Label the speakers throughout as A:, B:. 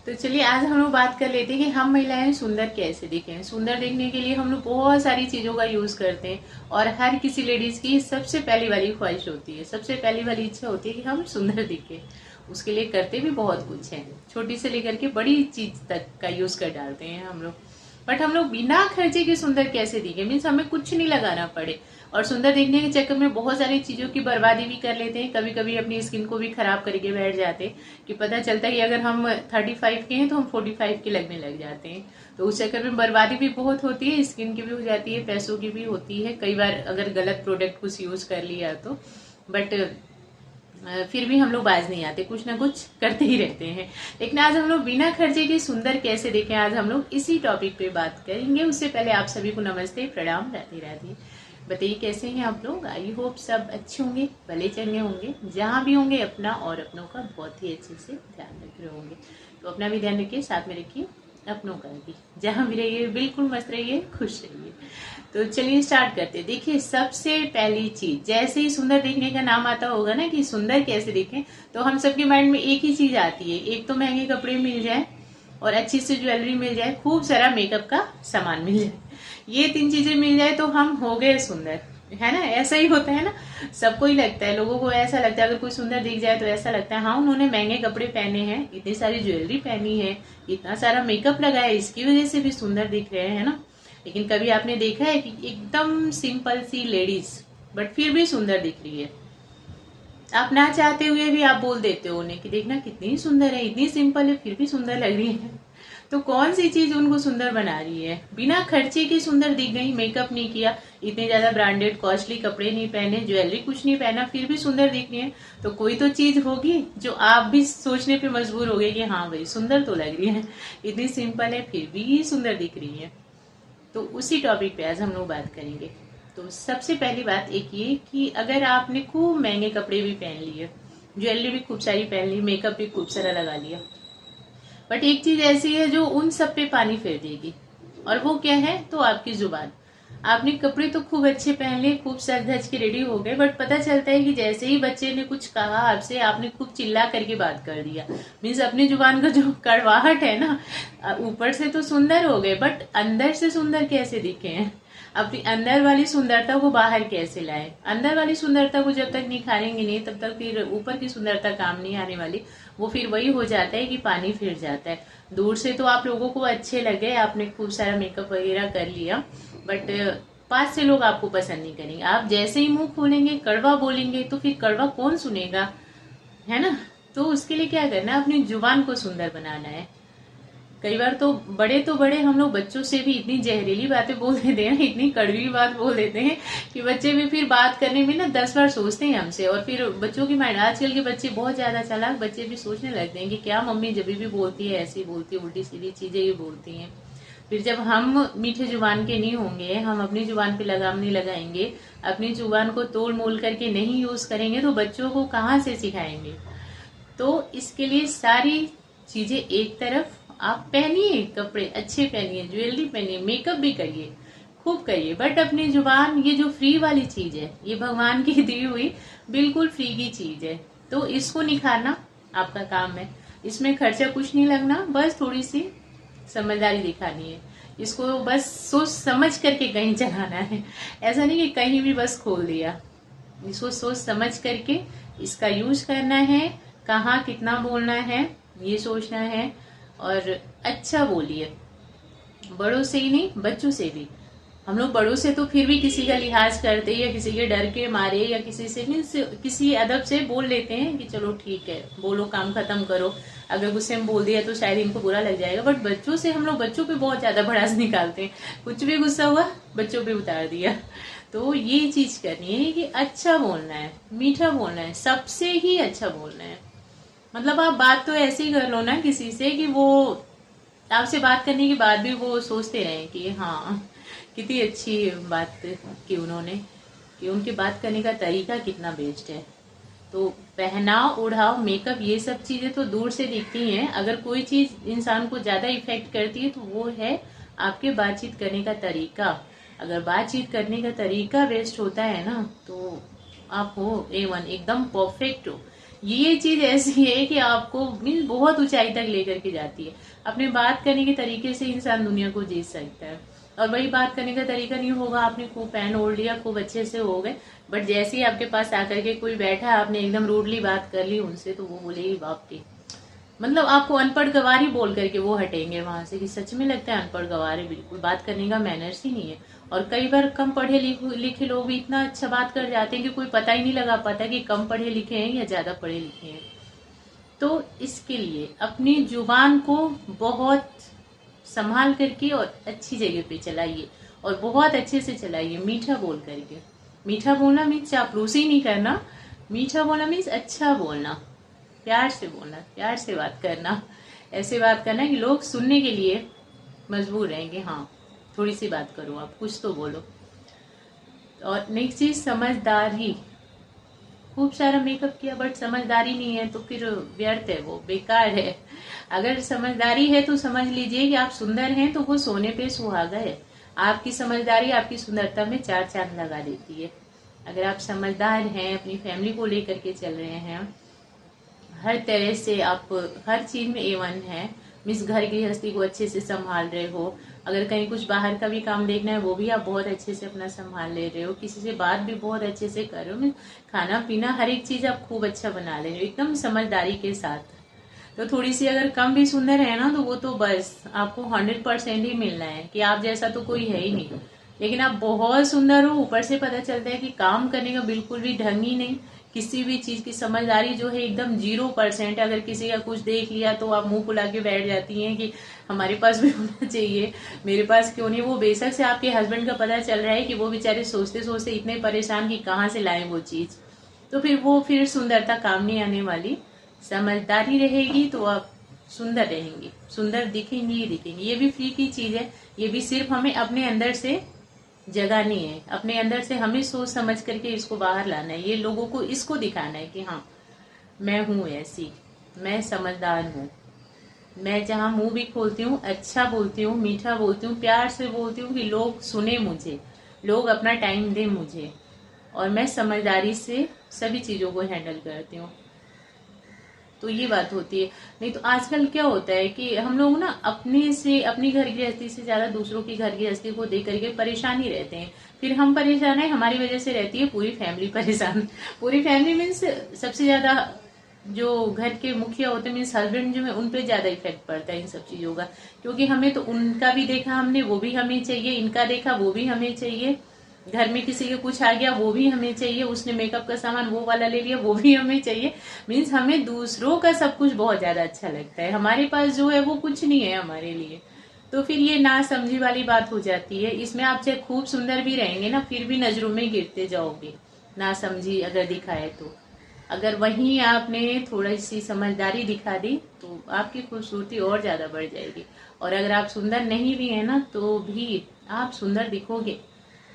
A: तो चलिए आज हम लोग बात कर लेते हैं कि हम महिलाएं सुंदर कैसे दिखें। सुंदर दिखने के लिए हम लोग बहुत सारी चीजों का यूज करते हैं और हर किसी लेडीज की सबसे पहली वाली ख्वाहिश होती है, सबसे पहली वाली इच्छा होती है कि हम सुंदर दिखें। उसके लिए करते भी बहुत कुछ है, छोटी से लेकर के बड़ी चीज तक का यूज कर डालते हैं हम लोग। बट हम लोग बिना खर्चे के सुंदर कैसे दिखे, मीन्स हमें कुछ नहीं लगाना पड़े और सुंदर दिखने के चक्कर में बहुत सारी चीजों की बर्बादी भी कर लेते हैं। कभी कभी अपनी स्किन को भी खराब करके बैठ जाते हैं कि पता चलता है कि अगर हम 35 के हैं तो हम 45 के लगने लग जाते हैं। तो उस चक्कर में बर्बादी भी बहुत होती है, स्किन की भी हो जाती है, पैसों की भी होती है कई बार अगर गलत प्रोडक्ट कुछ यूज कर लिया तो। बट फिर भी हम लोग बाज नहीं आते, कुछ ना कुछ करते ही रहते हैं। लेकिन आज हम लोग बिना खर्चे के सुंदर कैसे देखें, आज हम लोग इसी टॉपिक पे बात करेंगे। उससे पहले आप सभी को नमस्ते, प्रणाम, राधे राधे। बताइए कैसे हैं आप लोग। आई होप सब अच्छे होंगे, भले चंगे होंगे, जहां भी होंगे अपना और अपनों का बहुत ही अच्छे से ध्यान रख रहे होंगे। तो अपना भी ध्यान रखिए, साथ में रखिए अपनों का भी। जहां भी रहिए बिल्कुल मस्त रहिए, खुश रहिए। तो चलिए स्टार्ट करते हैं। देखिए सबसे पहली चीज, जैसे ही सुंदर दिखने का नाम आता होगा ना कि सुंदर कैसे दिखें, तो हम सबके माइंड में एक ही चीज आती है। एक तो महंगे कपड़े मिल जाए और अच्छी सी ज्वेलरी मिल जाए, खूब सारा मेकअप का सामान मिल जाए। ये तीन चीजें मिल जाए तो हम हो गए सुंदर, है ना। ऐसा ही होता है ना, सबको ही लगता है, लोगों को ऐसा लगता है अगर कोई सुंदर दिख जाए तो ऐसा लगता है हाँ उन्होंने महंगे कपड़े पहने हैं, इतनी सारी ज्वेलरी पहनी है, इतना सारा मेकअप लगाया है, इसकी वजह से भी सुंदर दिख रहे हैं ना। लेकिन कभी आपने देखा है कि एकदम सिंपल सी लेडीज बट फिर भी सुंदर दिख रही है, आप ना चाहते हुए भी आप बोल देते हो उन्हें कि देखना कितनी सुंदर है, इतनी सिंपल है फिर भी सुंदर लग रही है। तो कौन सी चीज उनको सुंदर बना रही है। बिना खर्चे की सुंदर दिख गई, मेकअप नहीं किया, इतने ज्यादा ब्रांडेड कॉस्टली कपड़े नहीं पहने, ज्वेलरी कुछ नहीं पहना, फिर भी सुंदर दिख रही है। तो कोई तो चीज होगी जो आप भी सोचने पे मजबूर हो गए कि हाँ भाई सुंदर तो लग रही है, इतनी सिंपल है फिर भी सुंदर दिख रही है। तो उसी टॉपिक पे आज हम लोग बात करेंगे। तो सबसे पहली बात एक ये कि अगर आपने खूब महंगे कपड़े भी पहन लिए, ज्वेलरी भी खूब सारी पहन ली, मेकअप भी खूब सारा लगा लिया, बट एक चीज ऐसी है जो उन सब पे पानी फेर देगी, और वो क्या है, तो आपकी जुबान। आपने कपड़े तो खूब अच्छे पहन लिए, खूब सज धज के रेडी हो गए, बट पता चलता है कि जैसे ही बच्चे ने कुछ कहा आपसे, आपने खूब चिल्ला करके बात कर दिया। मीन्स अपनी जुबान का जो कड़वाहट है ना, ऊपर से तो सुंदर हो गए बट अंदर से सुंदर कैसे दिखे हैं, अपनी अंदर वाली सुंदरता को बाहर कैसे लाए। अंदर वाली सुंदरता को जब तक निखारेंगे नहीं तब तक फिर ऊपर की सुंदरता काम नहीं आने वाली। वो फिर वही हो जाता है कि पानी फिर जाता है। दूर से तो आप लोगों को अच्छे लगे, आपने खूब सारा मेकअप वगैरह कर लिया, बट पास से लोग आपको पसंद नहीं करेंगे। आप जैसे ही मुंह खोलेंगे कड़वा बोलेंगे तो फिर कड़वा कौन सुनेगा, है ना। तो उसके लिए क्या करना है, अपनी जुबान को सुंदर बनाना है। कई बार तो बड़े हम लोग बच्चों से भी इतनी जहरीली बातें बोल देते हैं, इतनी कड़वी बात बोल देते हैं कि बच्चे भी फिर बात करने में ना 10 बार सोचते हैं हमसे। और फिर बच्चों की माइंड, आजकल के बच्चे बहुत ज्यादा चालाक, बच्चे भी सोचने लगते हैं कि क्या मम्मी जब भी बोलती है ऐसी बोलती है, उल्टी सीधी चीजें ही बोलती हैं। फिर जब हम मीठे जुबान के नहीं होंगे, हम अपनी जुबान पे लगाम नहीं लगाएंगे, अपनी जुबान को तोड़ मोल करके नहीं यूज करेंगे, तो बच्चों को कहाँ से सिखाएंगे। तो इसके लिए सारी चीजें एक तरफ, आप पहनिए कपड़े अच्छे, पहनिए ज्वेलरी पहनिए, मेकअप भी करिए, खूब करिए, बट अपनी जुबान, ये जो फ्री वाली चीज है, ये भगवान की दी हुई बिल्कुल फ्री की चीज है, तो इसको निखारना आपका काम है। इसमें खर्चा कुछ नहीं लगना, बस थोड़ी सी समझदारी दिखानी है। इसको बस सोच समझ करके कहीं चलाना है, ऐसा नहीं कि कहीं भी बस खोल दिया। इसको सोच समझ करके इसका यूज करना है, कहाँ कितना बोलना है ये सोचना है। और अच्छा बोलिए, बड़ों से ही नहीं बच्चों से भी। हम लोग बड़ों से तो फिर भी किसी का लिहाज करते या किसी के डर के मारे या किसी से नहीं, किसी अदब से बोल लेते हैं कि चलो ठीक है बोलो, काम खत्म करो। अगर गुस्से में बोल दिया तो शायद इनको बुरा लग जाएगा, बट बच्चों से हम लोग बच्चों पे बहुत ज्यादा भड़ास निकालते हैं, कुछ भी गुस्सा हुआ बच्चों पे उतार दिया। तो ये चीज करनी है कि अच्छा बोलना है, मीठा बोलना है, सबसे ही अच्छा बोलना है। मतलब आप बात तो ऐसे ही कर लो ना किसी से कि वो आपसे बात करने के बाद भी वो सोचते रहे कि हाँ कितनी अच्छी बात की उन्होंने, कि उनकी बात करने का तरीका कितना बेस्ट है। तो पहनाव ओढ़ाव मेकअप ये सब चीजें तो दूर से दिखती हैं, अगर कोई चीज इंसान को ज्यादा इफेक्ट करती है तो वो है आपके बातचीत करने का तरीका। अगर बातचीत करने का तरीका बेस्ट होता है ना, तो आप हो A1, एकदम परफेक्ट हो। ये चीज ऐसी है कि आपको मीन बहुत ऊंचाई तक लेकर के जाती है। अपने बात करने के तरीके से इंसान दुनिया को जीत सकता है। और वही बात करने का तरीका नहीं होगा, आपने खूब पैन ओढ़ लिया, खूब अच्छे से हो गए, बट जैसे ही आपके पास आकर के कोई बैठा, आपने एकदम रूडली बात कर ली उनसे, तो वो बोलेगी बाप रे, मतलब आपको अनपढ़ गवार ही बोल करके वो हटेंगे वहां से कि सच में लगता है अनपढ़ गवार है, बिल्कुल बात करने का मैनर्स ही नहीं है। और कई बार कम पढ़े लिखे लोग भी इतना अच्छा बात कर जाते हैं कि कोई पता ही नहीं लगा पाता कि कम पढ़े लिखे हैं या ज्यादा पढ़े लिखे हैं। तो इसके लिए अपनी जुबान को बहुत संभाल करके और अच्छी जगह पे चलाइए, और बहुत अच्छे से चलाइए, मीठा बोल करके। मीठा बोलना मीन्स चापलूसी नहीं करना, मीठा बोलना मीन्स अच्छा बोलना, प्यार से बोलना, प्यार से बात करना, ऐसे बात करना कि लोग सुनने के लिए मजबूर रहेंगे, हाँ थोड़ी सी बात करो, आप कुछ तो बोलो। और नेक्स्ट चीज समझदारी। खूब सारा मेकअप किया बट समझदारी नहीं है तो फिर व्यर्थ है, वो बेकार है। अगर समझदारी है तो समझ लीजिए कि आप सुंदर हैं तो वो सोने पे सुहागा है। आपकी समझदारी आपकी सुंदरता में 4 चांद लगा देती है। अगर आप समझदार हैं, अपनी फैमिली को लेकर के चल रहे हैं, हर तरह से आप हर चीज में A1 है, मिस घर गृहस्थी को अच्छे से संभाल रहे हो, अगर कहीं कुछ बाहर का भी काम देखना है वो भी आप बहुत अच्छे से अपना संभाल ले रहे हो, किसी से बात भी बहुत अच्छे से कर रहे हो, खाना पीना हर एक चीज आप खूब अच्छा बना ले रहे हो एकदम समझदारी के साथ। तो थोड़ी सी अगर कम भी सुंदर है ना तो वो तो बस आपको 100% ही मिलना है कि आप जैसा तो कोई है ही नहीं। लेकिन आप बहुत सुंदर हो, ऊपर से पता चलता है कि काम करने का बिल्कुल भी ढंग ही नहीं, किसी भी चीज की समझदारी जो है एकदम 0%। अगर किसी का कुछ देख लिया तो आप मुंह फुला के बैठ जाती हैं कि हमारे पास भी होना चाहिए, मेरे पास क्यों नहीं। वो बेशक से आपके हस्बैंड का पता चल रहा है कि वो बेचारे सोचते सोचते इतने परेशान कि कहाँ से लाए वो चीज, तो फिर सुंदरता काम नहीं आने वाली। समझदारी रहेगी तो आप सुंदर रहेंगी, सुंदर दिखेंगी ही दिखेंगी। ये भी फ्री की चीज है, ये भी सिर्फ हमें अपने अंदर से जगानी है, अपने अंदर से हमें सोच समझ करके इसको बाहर लाना है। ये लोगों को इसको दिखाना है कि हाँ मैं हूँ ऐसी, मैं समझदार हूँ, मैं जहाँ मुंह भी खोलती हूँ अच्छा बोलती हूँ, मीठा बोलती हूँ, प्यार से बोलती हूँ कि लोग सुने मुझे, लोग अपना टाइम दे मुझे, और मैं समझदारी से सभी चीजों को हैंडल करती हूँ। तो ये बात होती है। नहीं तो आजकल क्या होता है कि हम लोग ना अपने से, अपनी घर गृहस्थी से ज्यादा दूसरों की घर गृहस्थी को देख करके परेशान ही रहते हैं। फिर हम परेशान है, हमारी वजह से रहती है पूरी फैमिली परेशान। पूरी फैमिली मीन्स सबसे ज्यादा जो घर के मुखिया होते हैं मीन्स हस्बैंड जो है, उन पे ज्यादा इफेक्ट पड़ता है इन सब चीजों का। क्योंकि हमें तो उनका भी देखा हमने, वो भी हमें चाहिए, इनका देखा वो भी हमें चाहिए, घर में किसी के कुछ आ गया वो भी हमें चाहिए, उसने मेकअप का सामान वो वाला ले लिया वो भी हमें चाहिए। मीन्स हमें दूसरों का सब कुछ बहुत ज्यादा अच्छा लगता है, हमारे पास जो है वो कुछ नहीं है हमारे लिए। तो फिर ये ना समझी वाली बात हो जाती है। इसमें आप चाहे खूब सुंदर भी रहेंगे ना, फिर भी नजरों में गिरते जाओगे, ना समझी अगर दिखाए तो। अगर वहीं आपने थोड़ी सी समझदारी दिखा दी तो आपकी खूबसूरती और ज्यादा बढ़ जाएगी। और अगर आप सुंदर नहीं भी है ना तो भी आप सुंदर दिखोगे,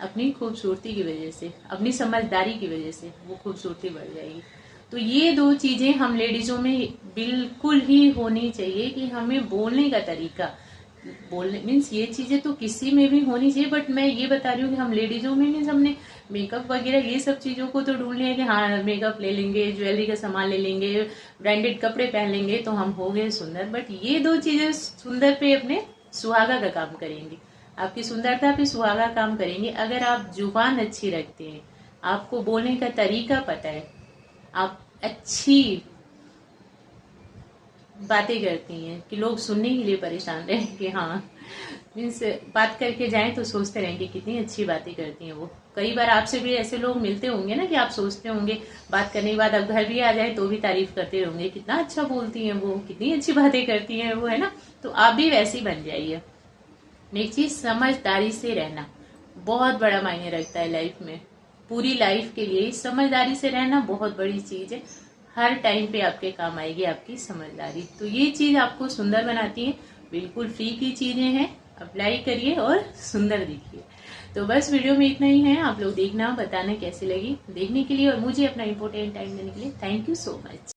A: अपनी खूबसूरती की वजह से, अपनी समझदारी की वजह से वो खूबसूरती बढ़ जाएगी। तो ये 2 चीजें हम लेडीजों में बिल्कुल ही होनी चाहिए कि हमें बोलने का तरीका, बोलने मीन्स ये चीजें तो किसी में भी होनी चाहिए, बट मैं ये बता रही हूँ कि हम लेडीजों में मीन्स हमने मेकअप वगैरह ये सब चीजों को तो ढूंढ लिया कि हाँ मेकअप ले लेंगे, ज्वेलरी का सामान ले लेंगे, ब्रांडेड कपड़े पहन लेंगे तो हम हो गए सुंदर। बट ये 2 चीजें सुंदर पे अपने सुहागा का काम करेंगी, आपकी सुंदरता पे सुहागा काम करेंगे। अगर आप जुबान अच्छी रखते हैं, आपको बोलने का तरीका पता है, आप अच्छी बातें करती हैं कि लोग सुनने के लिए परेशान रहे कि हाँ मीन्स बात करके जाएं तो सोचते रहें कि कितनी अच्छी बातें करती हैं वो। कई बार आपसे भी ऐसे लोग मिलते होंगे ना कि आप सोचते होंगे बात करने के बाद अब घर भी आ जाए तो भी तारीफ करते होंगे, कितना अच्छा बोलती हैं वो, कितनी अच्छी बातें करती हैं वो, है ना। तो आप भी वैसी बन जाइए। नेक्स्ट चीज समझदारी से रहना बहुत बड़ा मायने रखता है लाइफ में, पूरी लाइफ के लिए समझदारी से रहना बहुत बड़ी चीज है। हर टाइम पे आपके काम आएगी आपकी समझदारी। तो ये चीज आपको सुंदर बनाती है, बिल्कुल फ्री की चीजें हैं, अप्लाई करिए और सुंदर दिखिए। तो बस वीडियो में इतना ही है, आप लोग देखना बताना कैसी लगी। देखने के लिए और मुझे अपना इम्पोर्टेंट टाइम देने के लिए थैंक यू सो मच।